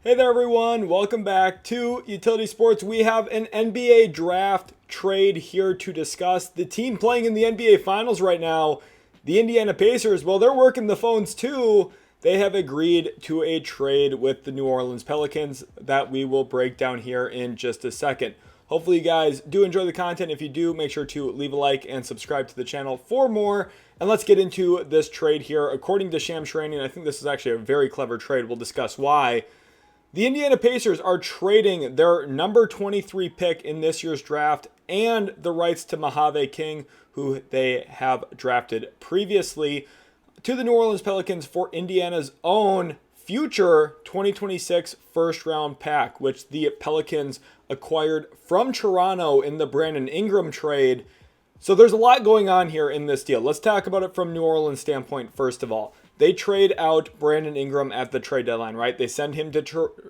Hey there, everyone. Welcome back to Utility Sports. We have an NBA draft trade here to discuss. The team playing in the NBA Finals right now, the Indiana Pacers, well, they're working the phones too. They have agreed to a trade with the New Orleans Pelicans that we will break down here in just a second. Hopefully you guys do enjoy the content. If you do, make sure to leave a like and subscribe to the channel for more. And let's get into this trade here. According to Shams Charania, I think this is actually a very clever trade. We'll discuss why. The Indiana Pacers are trading their number 23 pick in this year's draft and the rights to Mojave King, who they have drafted previously, to the New Orleans Pelicans for Indiana's own future 2026 first round pack, which the Pelicans acquired from Toronto in the Brandon Ingram trade. So there's a lot going on here in this deal. Let's talk about it from New Orleans' standpoint first of all. They trade out Brandon Ingram at the trade deadline, right? They send him to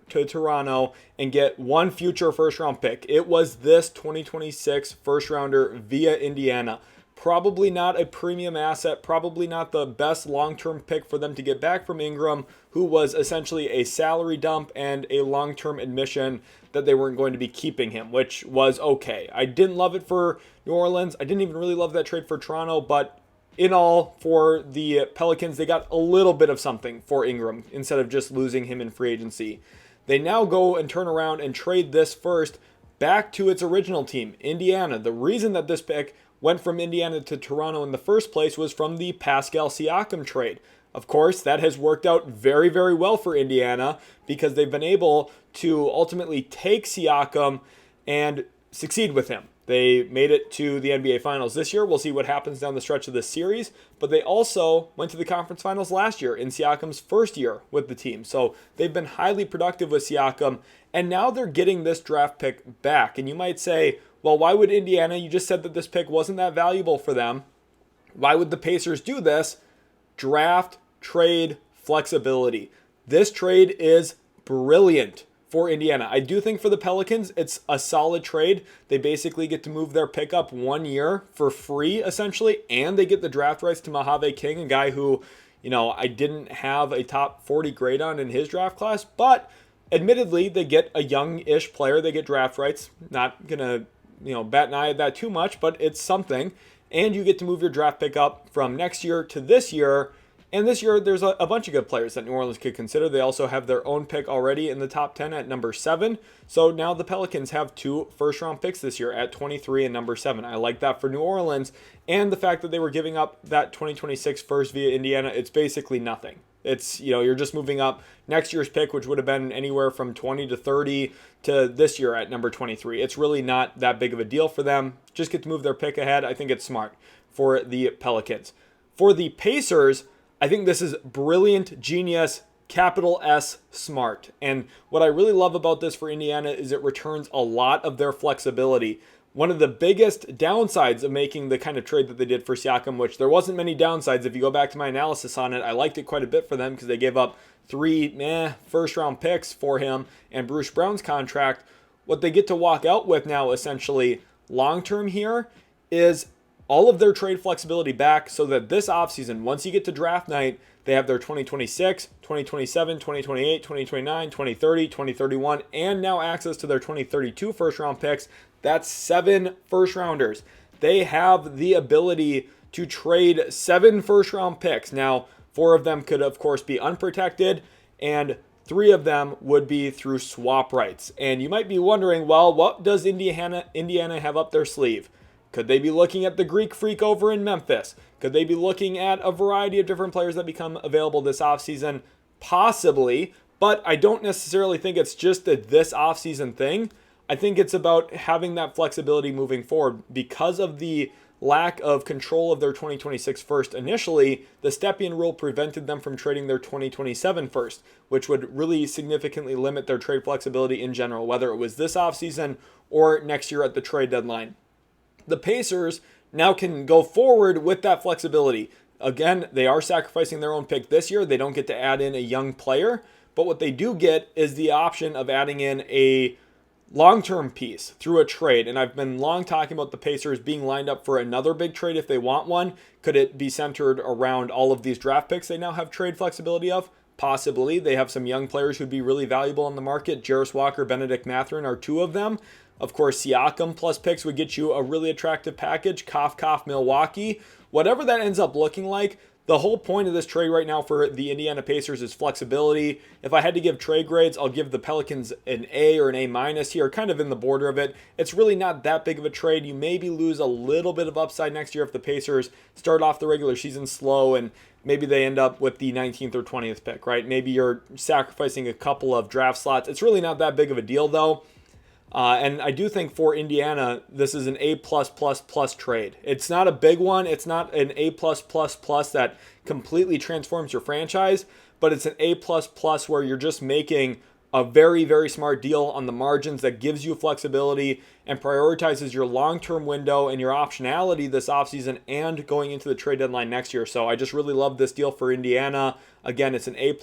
Toronto and get one future first round pick. It was this 2026 first rounder via Indiana. Probably not a premium asset, probably not the best long-term pick for them to get back from Ingram, who was essentially a salary dump and a long-term admission that they weren't going to be keeping him, which was okay. I didn't love it for New Orleans. I didn't even really love that trade for Toronto, but in all, for the Pelicans, they got a little bit of something for Ingram instead of just losing him in free agency. They now go and turn around and trade this first back to its original team, Indiana. The reason that this pick went from Indiana to Toronto in the first place was from the Pascal Siakam trade. Of course, that has worked out very, very well for Indiana because they've been able to ultimately take Siakam and succeed with him. They made it to the NBA Finals this year. We'll see what happens down the stretch of this series. But they also went to the conference finals last year in Siakam's first year with the team. So they've been highly productive with Siakam. And now they're getting this draft pick back. And you might say, well, why would Indiana? You just said that this pick wasn't that valuable for them. Why would the Pacers do this? Draft, trade, flexibility. This trade is brilliant for Indiana. I do think for the Pelicans, it's a solid trade. They basically get to move their pick up 1 year for free, essentially, and they get the draft rights to Mojave King, a guy who, I didn't have a top 40 grade on in his draft class, but admittedly, they get a young-ish player. They get draft rights. Not going to, bat an eye at that too much, but it's something. And you get to move your draft pick up from next year to this year. And this year, there's a bunch of good players that New Orleans could consider. They also have their own pick already in the top 10 at number 7. So now the Pelicans have 2 first-round picks this year at 23 and number 7. I like that for New Orleans. And the fact that they were giving up that 2026 first via Indiana, it's basically nothing. It's, you're just moving up next year's pick, which would have been anywhere from 20 to 30 to this year at number 23. It's really not that big of a deal for them. Just get to move their pick ahead. I think it's smart for the Pelicans. For the Pacers, I think this is brilliant, genius, capital S, smart. And what I really love about this for Indiana is it returns a lot of their flexibility. One of the biggest downsides of making the kind of trade that they did for Siakam, which there wasn't many downsides. If you go back to my analysis on it, I liked it quite a bit for them because they gave up 3 first-round picks for him and Bruce Brown's contract. What they get to walk out with now, essentially, long-term here, is all of their trade flexibility back so that this offseason, once you get to draft night, they have their 2026, 2027, 2028, 2029, 2030, 2031, and now access to their 2032 first-round picks. That's 7 first-rounders. They have the ability to trade 7 first-round picks. Now, 4 of them could, of course, be unprotected, and 3 of them would be through swap rights. And you might be wondering, well, what does Indiana have up their sleeve? Could they be looking at the Greek Freak over in Memphis? Could they be looking at a variety of different players that become available this offseason? Possibly, but I don't necessarily think it's just this offseason thing. I think it's about having that flexibility moving forward. Because of the lack of control of their 2026 first initially, the Stepien rule prevented them from trading their 2027 first, which would really significantly limit their trade flexibility in general, whether it was this offseason or next year at the trade deadline. The Pacers now can go forward with that flexibility. Again, they are sacrificing their own pick this year. They don't get to add in a young player, but what they do get is the option of adding in a long-term piece through a trade. And I've been long talking about the Pacers being lined up for another big trade if they want one. Could it be centered around all of these draft picks they now have trade flexibility of? Possibly. They have some young players who'd be really valuable on the market. Jarris Walker, Benedict Mathurin are two of them. Of course, Siakam plus picks would get you a really attractive package. Cough, Milwaukee. Whatever that ends up looking like, the whole point of this trade right now for the Indiana Pacers is flexibility. If I had to give trade grades, I'll give the Pelicans an A or an A minus here, kind of in the border of it. It's really not that big of a trade. You maybe lose a little bit of upside next year if the Pacers start off the regular season slow and maybe they end up with the 19th or 20th pick, right? Maybe you're sacrificing a couple of draft slots. It's really not that big of a deal, though. And I do think for Indiana, this is an A+++ trade. It's not a big one. It's not an A+++ that completely transforms your franchise, but it's an A++ where you're just making a very, very smart deal on the margins that gives you flexibility and prioritizes your long-term window and your optionality this offseason and going into the trade deadline next year. So I just really love this deal for Indiana. Again, it's an A++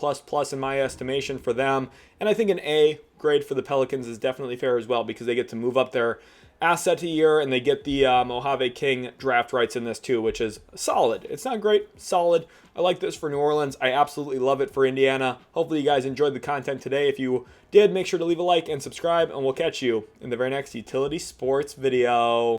in my estimation for them. And I think an A grade for the Pelicans is definitely fair as well because they get to move up their asset a year and they get the Mojave King draft rights in this too, which is solid. It's not great, solid. I like this for New Orleans. I absolutely love it for Indiana. Hopefully you guys enjoyed the content today. If you did, make sure to leave a like and subscribe, and we'll catch you in the very next Utility Sports video.